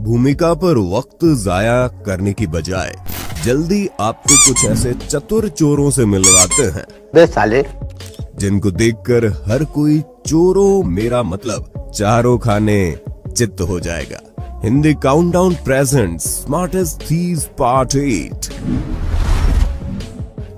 भूमिका पर वक्त जाया करने की बजाय जल्दी आपको कुछ ऐसे चतुर चोरों से मिलवाते हैं बे साले, जिनको देखकर हर कोई चोरों मेरा मतलब चारों खाने चित्त हो जाएगा। Hindi countdown presents smartest thieves part 8।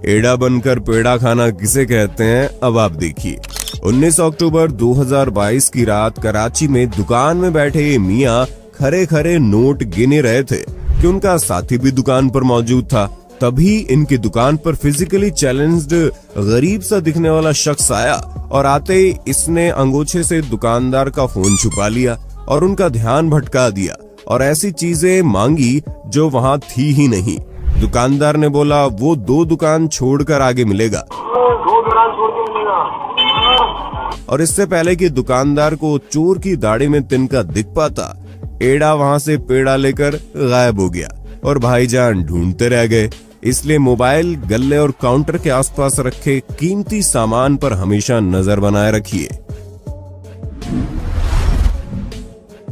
एड़ा बनकर पेड़ा खाना किसे कहते हैं, अब आप देखिए। 19 अक्टूबर 2022 की रात कराची में दुकान में बैठे ये मियाँ खरे खरे नोट गिने रहे थे कि उनका साथी भी दुकान पर मौजूद था। तभी इनकी दुकान पर फिजिकली चैलेंज्ड गरीब सा दिखने वाला शख्स आया और आते ही इसने अंगूछे से दुकानदार का फोन छुपा लिया और उनका ध्यान भटका दिया और ऐसी चीजें मांगी जो वहां थी ही नहीं। दुकानदार ने बोला वो 2 दुकान छोड़कर आगे मिलेगा और इससे पहले कि दुकानदार को चोर की दाढ़ी में तिनका दिख पाता, एड़ा वहां से पेड़ा लेकर गायब हो गया और भाईजान ढूंढते रह गए। इसलिए मोबाइल, गल्ले और काउंटर के आसपास रखे कीमती सामान पर हमेशा नजर बनाए रखिए।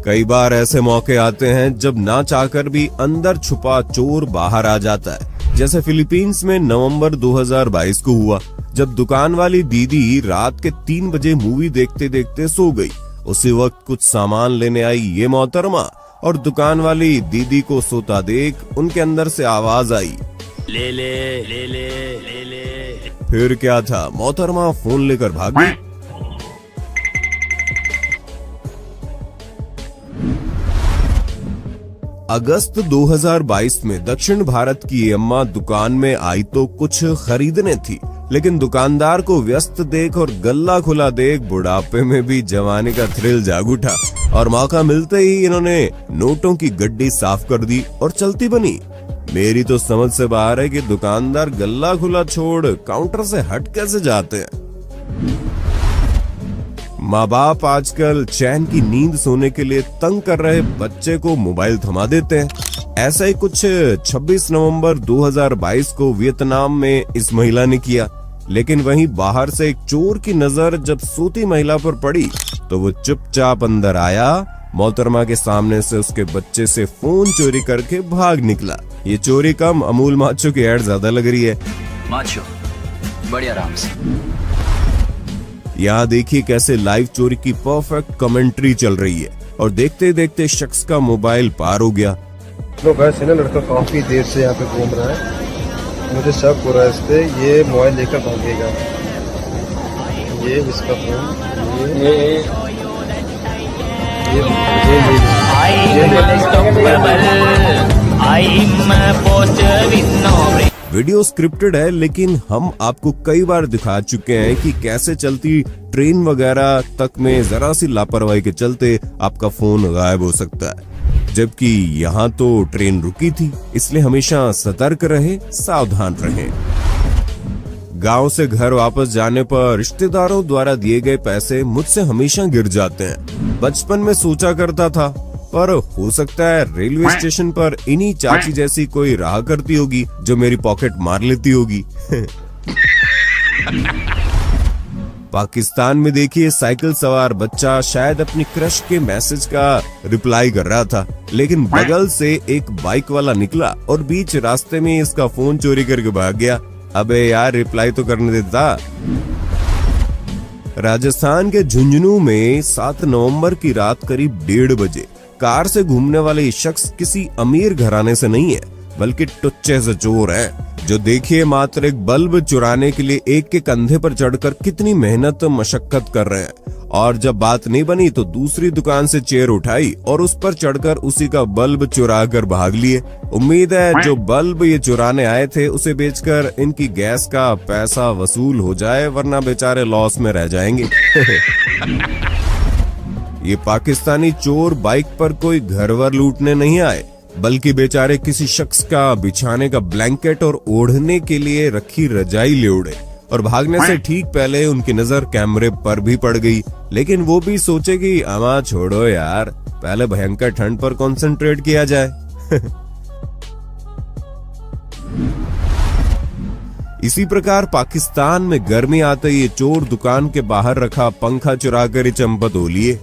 कई बार ऐसे मौके आते हैं जब ना चाहकर भी अंदर छुपा चोर बाहर आ जाता है। जैसे फिलीपींस में नवंबर 2022 को हुआ, जब दुकान वाली दीदी रात के 3 बजे मूवी देखते देखते सो गई। उसी वक्त कुछ सामान लेने आई ये मोहतरमा और दुकान वाली दीदी को सोता देख उनके अंदर से आवाज आई, ले ले ले ले ले ले। फिर क्या था, मोहतरमा फोन लेकर भाग गई। अगस्त 2022 में दक्षिण भारत की अम्मा दुकान में आई तो कुछ खरीदने थी, लेकिन दुकानदार को व्यस्त देख और गल्ला खुला देख बुढ़ापे में भी जवानी का थ्रिल जाग उठा और मौका मिलते ही इन्होंने नोटों की गड्डी साफ कर दी और चलती बनी। मेरी तो समझ से बाहर है कि दुकानदार गल्ला खुला छोड़ काउंटर से हट कैसे जाते हैं। माँ बाप आजकल चैन की नींद सोने के लिए तंग कर रहे बच्चे को मोबाइल थमा देते हैं। ऐसा ही कुछ 26 नवंबर 2022 को वियतनाम में इस महिला ने किया, लेकिन वहीं बाहर से एक चोर की नजर जब सोती महिला पर पड़ी तो वो चुपचाप अंदर आया, मोहतरमा के सामने से उसके बच्चे से फोन चोरी करके भाग निकला। ये चोरी कम, अमूल माचो की ऐड ज्यादा लग रही है। माचो बड़ी आराम से। यहाँ देखिए कैसे लाइव चोरी की परफेक्ट कमेंट्री चल रही है और देखते देखते शख्स का मोबाइल पार हो गया। लो गाइस, ना लड़का काफी देर से यहाँ पे घूम रहा है, मुझे शक हो रहा है इस पे। ये मोबाइल लेकर भागेगा। ये इसका फोन, वीडियो स्क्रिप्टेड है, लेकिन हम आपको कई बार दिखा चुके हैं कि कैसे चलती ट्रेन वगैरह तक में जरा सी लापरवाही के चलते आपका फोन गायब हो सकता है। जबकि यहाँ तो ट्रेन रुकी थी, इसलिए हमेशा सतर्क रहे, सावधान रहे। गांव से घर वापस जाने पर रिश्तेदारों द्वारा दिए गए पैसे मुझसे हमेशा गिर जाते हैं। बचपन में सोचा करता था, पर हो सकता है रेलवे स्टेशन पर इन्हीं चाची जैसी कोई राह करती होगी जो मेरी पॉकेट मार लेती होगी। पाकिस्तान में देखिए साइकिल सवार बच्चा शायद अपनी क्रश के मैसेज का रिप्लाई कर रहा था, लेकिन बगल से एक बाइक वाला निकला और बीच रास्ते में इसका फोन चोरी करके भाग गया। अबे यार, रिप्लाई तो करने देता। राजस्थान के झुंझुनू में 7 नवंबर की रात करीब 1:30 बजे कार से घूमने वाले शख्स किसी अमीर घराने से नहीं है, बल्कि टुच्चे से चोर है, जो देखिए मात्र एक बल्ब चुराने के लिए एक के कंधे पर चढ़कर कितनी मेहनत मशक्कत कर रहे हैं। और जब बात नहीं बनी तो दूसरी दुकान से चेयर उठाई और उस पर चढ़कर उसी का बल्ब चुरा कर भाग लिए। उम्मीद है जो बल्ब ये चुराने आए थे उसे बेचकर इनकी गैस का पैसा वसूल हो जाए, वरना बेचारे लॉस में रह जाएंगे। ये पाकिस्तानी चोर बाइक पर कोई घर वर लूटने नहीं आए, बल्कि बेचारे किसी शख्स का बिछाने का ब्लैंकेट और ओढ़ने के लिए रखी रजाई ले उड़े और भागने से ठीक पहले उनकी नजर कैमरे पर भी पड़ गई। लेकिन वो भी सोचे कि अमा छोड़ो यार, पहले भयंकर ठंड पर कंसंट्रेट किया जाए। इसी प्रकार पाकिस्तान में गर्मी आते ये चोर दुकान के बाहर रखा पंखा चुरा कर ही चंपत हो लिए।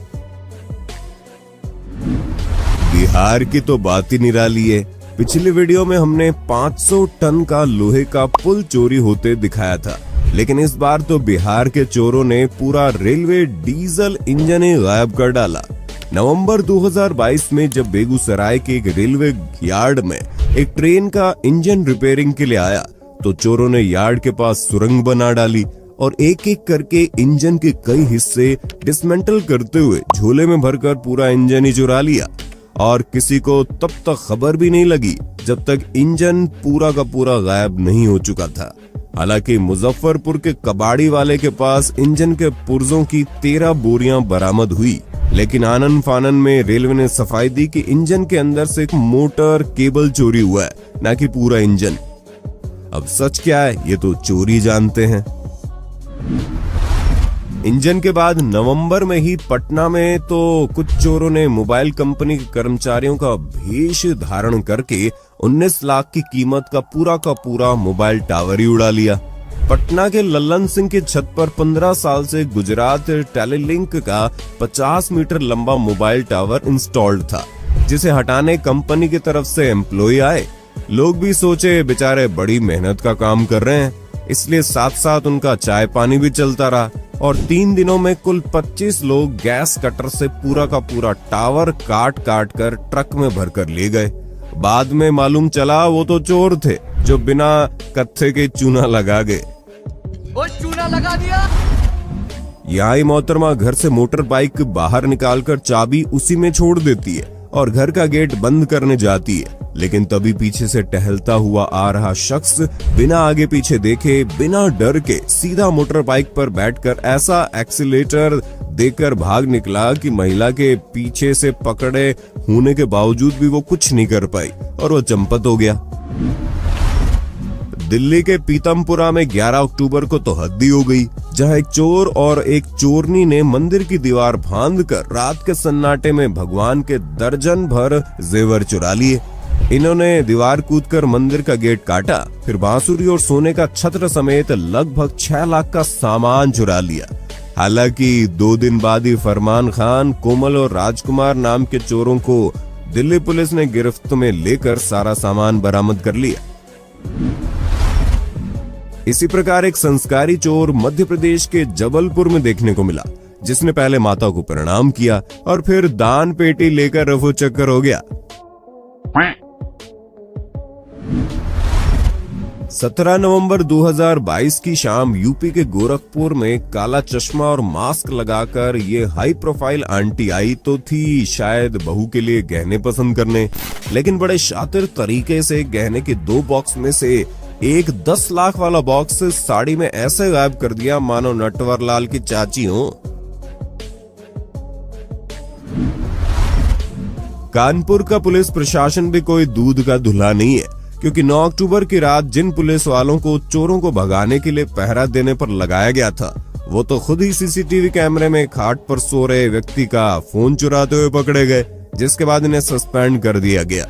बिहार की तो बात ही निराली है। पिछली वीडियो में हमने 500 टन का लोहे का पुल चोरी होते दिखाया था, लेकिन इस बार तो बिहार के चोरों ने पूरा रेलवे डीजल इंजन ही गायब कर डाला। नवंबर 2022 में जब बेगूसराय के एक रेलवे यार्ड में एक ट्रेन का इंजन रिपेयरिंग के लिए आया तो चोरों ने यार्ड के पास सुरंग बना डाली और एक एक करके इंजन के कई हिस्से डिसमेंटल करते हुए झोले में भरकर पूरा इंजन ही चुरा लिया। और किसी को तब तक खबर भी नहीं लगी जब तक इंजन पूरा का पूरा गायब नहीं हो चुका था। हालांकि मुजफ्फरपुर के कबाड़ी वाले के पास इंजन के पुर्जों की 13 बोरियां बरामद हुई, लेकिन आनन फानन में रेलवे ने सफाई दी कि इंजन के अंदर से एक मोटर केबल चोरी हुआ है, न कि पूरा इंजन। अब सच क्या है ये तो चोरी जानते हैं। इंजन के बाद नवंबर में ही पटना में तो कुछ चोरों ने मोबाइल कंपनी के कर्मचारियों का भेष धारण करके 19 लाख की कीमत का पूरा मोबाइल टावर ही उड़ा लिया। पटना के लल्लन सिंह की छत पर 15 साल से गुजरात टेलीलिंक का 50 मीटर लंबा मोबाइल टावर इंस्टॉल्ड था, जिसे हटाने कंपनी की तरफ से एम्प्लॉय आए। लोग भी सोचे बेचारे बड़ी मेहनत का काम कर रहे हैं, इसलिए साथ साथ उनका चाय पानी भी चलता रहा और 3 दिनों में कुल 25 लोग गैस कटर से पूरा का पूरा टावर काट काट कर ट्रक में भरकर ले गए। बाद में मालूम चला वो तो चोर थे जो बिना कत्थे के चूना लगा गए। चूना लगा दिया। यहाँ ही मोहतरमा घर से मोटर बाइक बाहर निकालकर चाबी उसी में छोड़ देती है और घर का गेट बंद करने जाती है, लेकिन तभी पीछे से टहलता हुआ आ रहा शख्स बिना आगे पीछे देखे बिना डर के सीधा मोटर बाइक पर बैठकर ऐसा एक्सीलेटर देकर भाग निकला कि महिला के पीछे से पकड़े होने के बावजूद भी वो कुछ नहीं कर पाई और वो चंपत हो गया। दिल्ली के पीतमपुरा में 11 अक्टूबर को तो हद ही हो गई, जहां एक चोर और एक चोरनी ने मंदिर की दीवार फांदकर रात के सन्नाटे में भगवान के दर्जन भर जेवर चुरा लिए। इन्होंने दीवार कूदकर मंदिर का गेट काटा, फिर बांसुरी और सोने का छत्र समेत लगभग 6 लाख का सामान चुरा लिया। हालांकि 2 दिन बाद ही फरमान खान, कोमल और राजकुमार नाम के चोरों को दिल्ली पुलिस ने गिरफ्त में लेकर सारा सामान बरामद कर लिया। इसी प्रकार एक संस्कारी चोर मध्य प्रदेश के जबलपुर में देखने को मिला, जिसने पहले माता को प्रणाम किया और फिर दान पेटी लेकर रफू चक्कर हो गया। 17 नवंबर 2022 की शाम यूपी के गोरखपुर में काला चश्मा और मास्क लगाकर ये हाई प्रोफाइल आंटी आई तो थी शायद बहू के लिए गहने पसंद करने, लेकिन बड़े शातिर तरीके से गहने के 2 बॉक्स में से एक 10 लाख वाला बॉक्स साड़ी में ऐसे गायब कर दिया मानो नटवर लाल की चाची हो। कानपुर का पुलिस प्रशासन भी कोई दूध का धुला नहीं है, क्योंकि 9 अक्टूबर की रात जिन पुलिस वालों को चोरों को भगाने के लिए पहरा देने पर लगाया गया था, वो तो खुद ही सीसीटीवी कैमरे में खाट पर सो रहे व्यक्ति का फोन चुराते हुए पकड़े गए, जिसके बाद इन्हें सस्पेंड कर दिया गया।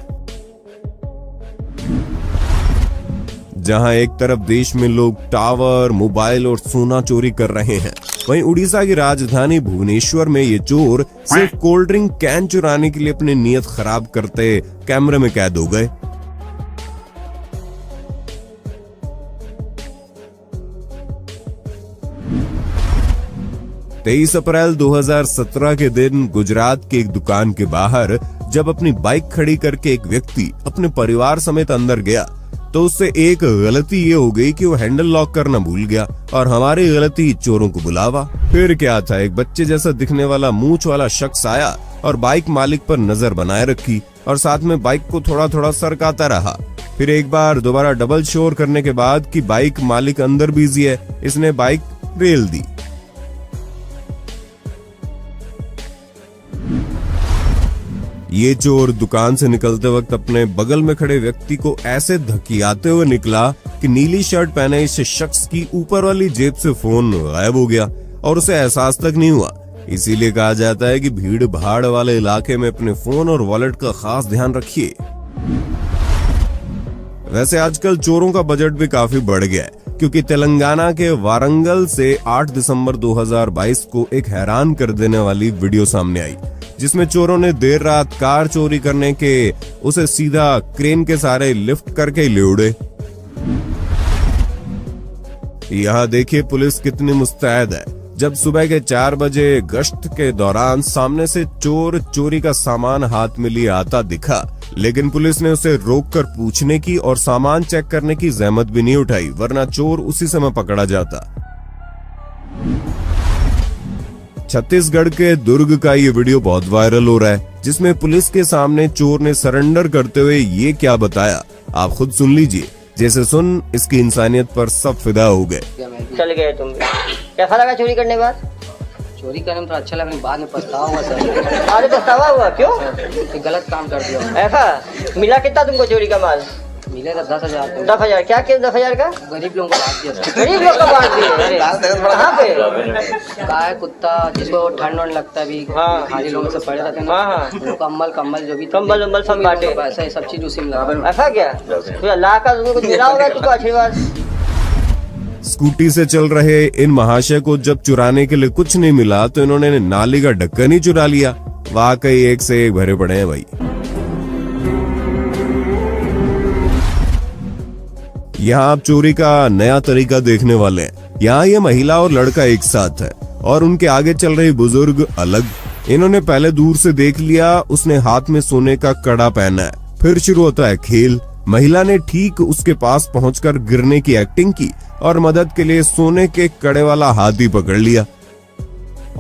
जहां एक तरफ देश में लोग टावर, मोबाइल और सोना चोरी कर रहे हैं, वहीं उड़ीसा की राजधानी भुवनेश्वर में ये चोर सिर्फ कोल्ड ड्रिंक कैन चुराने के लिए अपनी नीयत खराब करते कैमरे में कैद हो गए। तेईस अप्रैल 2017 के दिन गुजरात के एक दुकान के बाहर जब अपनी बाइक खड़ी करके एक व्यक्ति अपने परिवार समेत अंदर गया तो उससे एक गलती ये हो गई कि वो हैंडल लॉक करना भूल गया और हमारी गलती चोरों को बुलावा। फिर क्या था, एक बच्चे जैसा दिखने वाला मूंछ वाला शख्स आया और बाइक मालिक पर नजर बनाए रखी और साथ में बाइक को थोड़ा थोड़ा सरकाता रहा। फिर एक बार दोबारा डबल शोर करने के बाद कि बाइक मालिक अंदर बिजी है, इसने बाइक रेल दी। ये चोर दुकान से निकलते वक्त अपने बगल में खड़े व्यक्ति को ऐसे धकियाते हुए निकला कि नीली शर्ट पहने इस शख्स की ऊपर वाली जेब से फोन गायब हो गया और उसे एहसास तक नहीं हुआ। इसीलिए कहा जाता है कि भीड़ भाड़ वाले इलाके में अपने फोन और वॉलेट का खास ध्यान रखिए। वैसे आजकल चोरों का बजट भी काफी बढ़ गया है क्योंकि तेलंगाना के वारंगल से 8 दिसंबर 2022 को एक हैरान कर देने वाली वीडियो सामने आई, जिसमें चोरों ने देर रात कार चोरी करने के उसे सीधा क्रेन के सहारे लिफ्ट करके ही ले उड़े। यहाँ देखिए पुलिस कितनी मुस्तैद है। जब सुबह के 4 बजे गश्त के दौरान सामने से चोर चोरी का सामान हाथ में लिए आता दिखा, लेकिन पुलिस ने उसे रोककर पूछने की और सामान चेक करने की जहमत भी नहीं उठाई, वरना चोर उसी समय पकड़ा जाता। छत्तीसगढ़ के दुर्ग का ये वीडियो बहुत वायरल हो रहा है, जिसमें पुलिस के सामने चोर ने सरेंडर करते हुए ये क्या बताया, आप खुद सुन लीजिए। जैसे सुन इसकी इंसानियत पर सब फिदा हो गए। चल गए तुम, कैसा लगा चोरी करने के बाद? चोरी करने में तो अच्छा लगा, बाद में पछतावा हुआ सर। बाद में पछतावा हुआ? क्यों? कि गलत काम कर दिया। ऐसा मिला कितना तुमको चोरी का माल? मिलेगा 10,000। 10,000? क्या किया 10,000 का? गरीब लोगों को बांट दिया सर। गरीब लोग का बांट दिए? कहाँ पे? गाय कुत्ता जिसको ठंड वंड लगता है भी, हाँ। खाली लोगों से पड़े रहते हैं ना, हाँ। वो कम्बल जो भी कंबल वम्बल सब बांटे? ऐसा सब चीज उसी में लगा। ऐसा क्या? तो अल्लाह का तुमको कुछ मिला होगा तुमको आशीर्वाद? स्कूटी से चल रहे इन महाशय को जब चुराने के लिए कुछ नहीं मिला तो इन्होंने नाली का ढक्कन ही चुरा लिया। वाकई एक से एक भरे पड़े हैं भाई। यहाँ आप चोरी का नया तरीका देखने वाले हैं। यहाँ ये महिला और लड़का एक साथ है और उनके आगे चल रही बुजुर्ग अलग। इन्होंने पहले दूर से देख लिया, उसने हाथ में सोने का कड़ा पहना है। फिर शुरू होता है खेल। महिला ने ठीक उसके पास पहुंचकर गिरने की एक्टिंग की और मदद के लिए सोने के कड़े वाला हाथ ही पकड़ लिया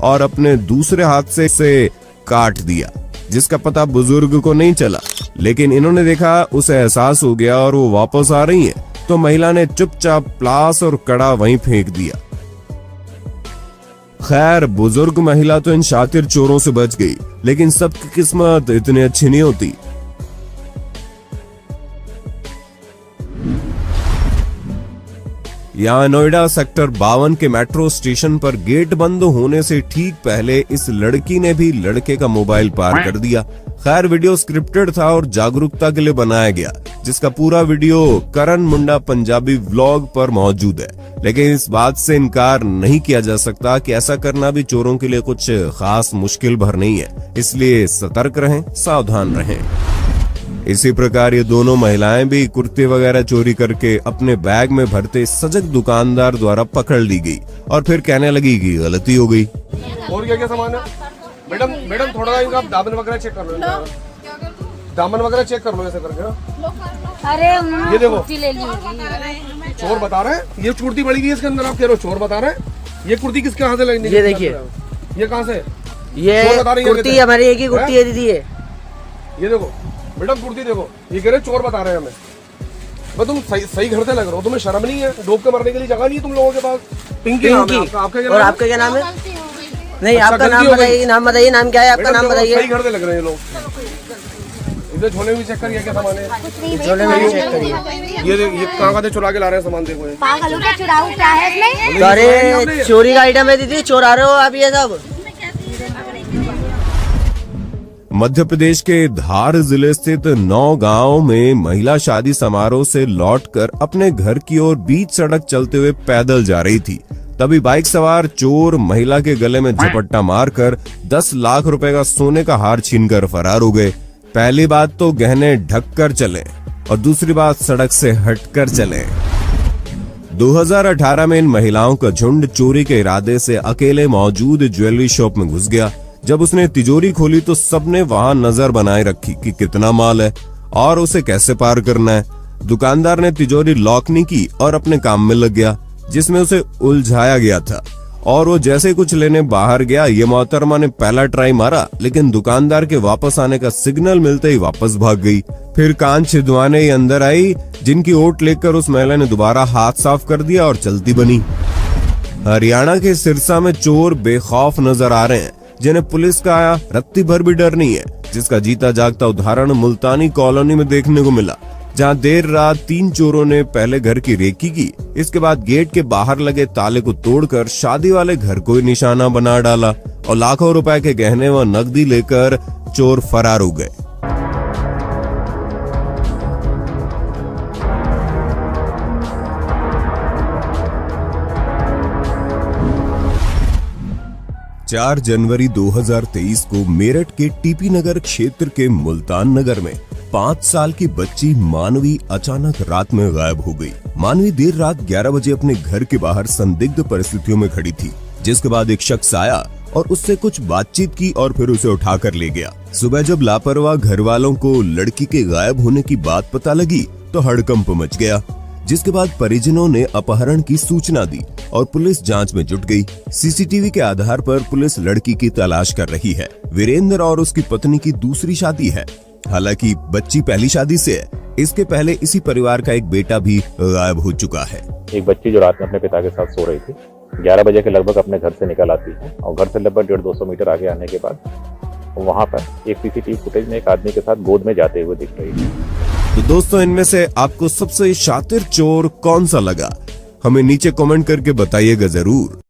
और अपने दूसरे हाथ से काट दिया, जिसका पता बुजुर्ग को नहीं चला। लेकिन इन्होंने देखा, उसे एहसास हो गया और वो वापस आ रही है, तो महिला ने चुपचाप प्लास और कड़ा वहीं फेंक दिया। खैर बुजुर्ग महिला तो इन शातिर चोरों से बच गई, लेकिन सबकी किस्मत इतनी अच्छी नहीं होती। यहाँ नोएडा सेक्टर 52 के मेट्रो स्टेशन पर गेट बंद होने से ठीक पहले इस लड़की ने भी लड़के का मोबाइल पार कर दिया। खैर वीडियो स्क्रिप्टेड था और जागरूकता के लिए बनाया गया, जिसका पूरा वीडियो करण मुंडा पंजाबी व्लॉग पर मौजूद है। लेकिन इस बात से इनकार नहीं किया जा सकता कि ऐसा करना भी चोरों के लिए कुछ खास मुश्किल भर नहीं है, इसलिए सतर्क रहें, सावधान रहें। इसी प्रकार ये दोनों महिलाएं भी कुर्ते वगैरह चोरी करके अपने बैग में भरते सजग दुकानदार द्वारा पकड़ ली गई और फिर कहने लगी कि गलती हो गई। और क्या क्या सामान है? मैडम थोड़ा इनका दामन वगैरह चेक कर लो, दामन वगैरह चेक कर लो ऐसे करके। अरे ये देखो कुर्ती ले ली। चोर बता रहे हैं, ये कुर्ती पड़ी गई इसके अंदर, आप कह रहे हो चोर बता रहे हैं। ये कुर्ती किसके हाथ से लगनी? ये देखिए, ये कहाँ से? ये चोर बता रही है कुर्ती हमारी एक ही कुर्ती है दीदी। ये देखो मैडम कुर्ती देखो, ये कह रहे चोर बता रहे हैं हमें। मैं तुम सही घर से लग रहे हो, तुम्हें शर्म नहीं है? डूब के मरने के लिए जगह नहीं है तुम लोगों के पास। पिंकी नाम है आपका, आपका क्या और नाम आपका क्या नाम है? नहीं अच्छा, आपका नाम गलती हो गई। बताइए, नाम बताइए, नाम क्या है आपका? नाम बताइए। सही घर से लग रहे हैं ये लोग। इधर झोले भी चेक करिए क्या सामान है। झोले में भी चेक करिए। ये कहाँ से चुरा के ला रहे हैं सामान, देखो ये। पागलों का चुराऊ क्या है इसमें? अरे चोरी का आइटम है दीदी, चोर आ रहे हो आप ये सब। मध्य प्रदेश के धार जिले स्थित 9 गांव में महिला शादी समारोह से लौटकर अपने घर की ओर बीच सड़क चलते हुए पैदल जा रही थी। तभी बाइक सवार चोर महिला के गले में झपट्टा मारकर 10 लाख रुपए का सोने का हार छीनकर फरार हो गए। पहली बात तो गहने ढक कर चले और दूसरी बात सड़क से हटकर चले। 2018 में इन महिलाओं का झुंड चोरी के इरादे से अकेले मौजूद ज्वेलरी शॉप में घुस गया। जब उसने तिजोरी खोली तो सबने वहां नजर बनाए रखी कि कितना माल है और उसे कैसे पार करना है। दुकानदार ने तिजोरी लॉक नहीं की और अपने काम में लग गया, जिसमें उसे उलझाया गया था। और वो जैसे कुछ लेने बाहर गया, ये मोहतरमा ने पहला ट्राई मारा, लेकिन दुकानदार के वापस आने का सिग्नल मिलते ही वापस भाग गई। फिर कान छिदवाने ही अंदर आई, जिनकी ओट लेकर उस महिला ने दोबारा हाथ साफ कर दिया और चलती बनी। हरियाणा के सिरसा में चोर बेखौफ नजर आ रहे हैं, जिन्हें पुलिस का रत्ती भर भी डर नहीं है, जिसका जीता जागता उदाहरण मुल्तानी कॉलोनी में देखने को मिला, जहां देर रात 3 चोरों ने पहले घर की रेकी की, इसके बाद गेट के बाहर लगे ताले को तोड़कर शादी वाले घर को ही निशाना बना डाला और लाखों रुपए के गहने व नकदी लेकर चोर फरार हो गए। 4 जनवरी 2023 को मेरठ के टीपी नगर क्षेत्र के मुल्तान नगर में 5 साल की बच्ची मानवी अचानक रात में गायब हो गई। मानवी देर रात 11 बजे अपने घर के बाहर संदिग्ध परिस्थितियों में खड़ी थी, जिसके बाद एक शख्स आया और उससे कुछ बातचीत की और फिर उसे उठाकर ले गया। सुबह जब लापरवाह घर वालों को लड़की के गायब होने की बात पता लगी तो हड़कंप मच गया, जिसके बाद परिजनों ने अपहरण की सूचना दी और पुलिस जांच में जुट गई। सीसीटीवी के आधार पर पुलिस लड़की की तलाश कर रही है। वीरेंद्र और उसकी पत्नी की दूसरी शादी है, हालांकि बच्ची पहली शादी से है। इसके पहले इसी परिवार का एक बेटा भी गायब हो चुका है। एक बच्ची जो रात में अपने पिता के साथ सो रही थी, 11 बजे के लगभग अपने घर से निकल आती है और घर से लगभग 150-200 मीटर आगे आने के बाद वहां पर एक सीसीटीवी फुटेज में एक आदमी के साथ गोद में जाते हुए दिख रही है। तो दोस्तों, इनमें से आपको सबसे शातिर चोर कौन सा लगा, हमें नीचे कमेंट करके बताइएगा जरूर।